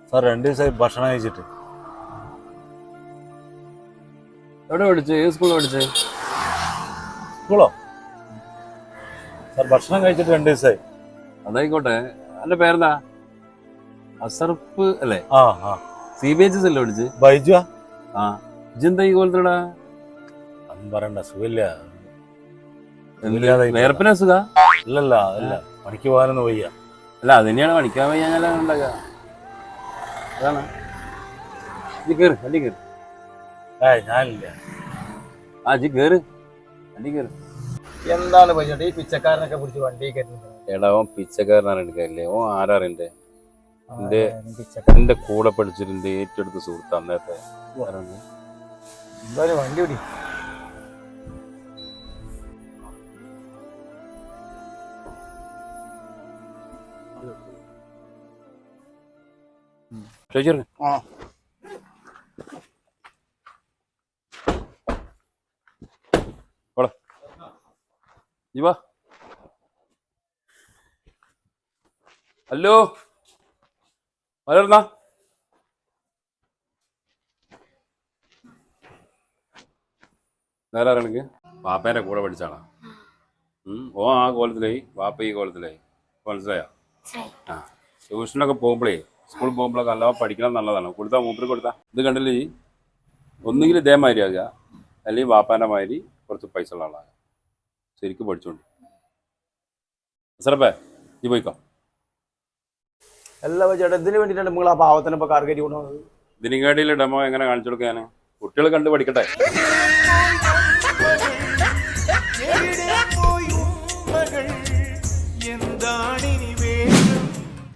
Sir 2 ദിവസമായി ഭക്ഷണം കഴിച്ചിട്ട്. എവിടെ പഠിച്ചേ? ഏത് സ്കൂളിൽ പഠിച്ചേ? സ്കൂളോ? സാർ ഭക്ഷണം കഴിച്ചിട്ട് 2 ദിവസമായി. അതായിക്കോട്ടെ. എന്റെ പേരെന്താ? അസർപ്പ് അല്ലേ? ആ ആ CBHS അല്ലേ പഠിച്ച്? ബൈജുവാ? ആ ഇജെന്താ ഈ കോലത്തിലടാ? അതൊന്നും പറയണ്ട, സുഖമില്ല. വേർപ്പിന് അസുഖ? ഇല്ലല്ല, അതല്ല, പണിക്ക് പോകാനൊന്നും വയ്യ. അല്ല അത് തന്നെയാണ്, പഠിക്കാൻ വയ്യാഞ്ഞാൽ ഉണ്ടാക്കുക. അതാണ്. ഇജ്ജ് കേറ്, വണ്ടി കേറ്. ഞാനില്ല. ഇജ്ജ് കേറ്, വണ്ടി കേറ്. എന്താണ് പൈസ ഈ പിച്ചക്കാരനൊക്കെ പിടിച്ച് വണ്ടി കയറ്റുന്നത്? എടാ ഓൻ പിച്ചക്കാരനാണ്, എടുക്കല്ലേ? ഓൻ ആരാറിന്റെ എന്റെ കൂടെ പഠിച്ചിട്ടുണ്ട്, ഏറ്റെടുത്ത് സുഹൃത്ത് അന്നത്തെ. എന്തായാലും വണ്ടി പിടി. ഹലോ വളർന്നാ നേരാണെങ്കിൽ വാപ്പേൻ്റെ കൂടെ പഠിച്ചാണ്. ഓ ആ കോലത്തിലായി, വാപ്പ ഈ കോലത്തിലായി. മനസ്സിലായോ? ആ ട്യൂഷനൊക്കെ പോകുമ്പോഴേ, സ്കൂളിൽ പോകുമ്പോഴൊക്കെ നല്ലവണ്ണം പഠിക്കണം നല്ലതാണ്. കൊടുത്താൽ മൂപ്പര് കൊടുത്താൽ ഇത് കണ്ടില്ലേ, ഒന്നുകിൽ ഇതേമാതിരി ആകുക, അല്ലെങ്കിൽ വാപ്പാൻ്റെ മാതിരി കുറച്ച് പൈസ ഉള്ള ആളാകുക. ശരിക്കും പഠിച്ചോണ്ട് സാറപ്പേ ഈ പോയിക്കോ. എല്ലാ ചേട്ടാ ഇതിന് വേണ്ടിയിട്ടാണ് നിങ്ങൾ ആ പാവത്തിനെ ഇപ്പൊ കാർഗരി കൊണ്ടുവന്നത്. ഇതിനിങ്ങാടിയിലെ ഡെമോ എങ്ങനെ കാണിച്ചു കൊടുക്കാൻ? കുട്ടികൾ കണ്ട് പഠിക്കട്ടെ.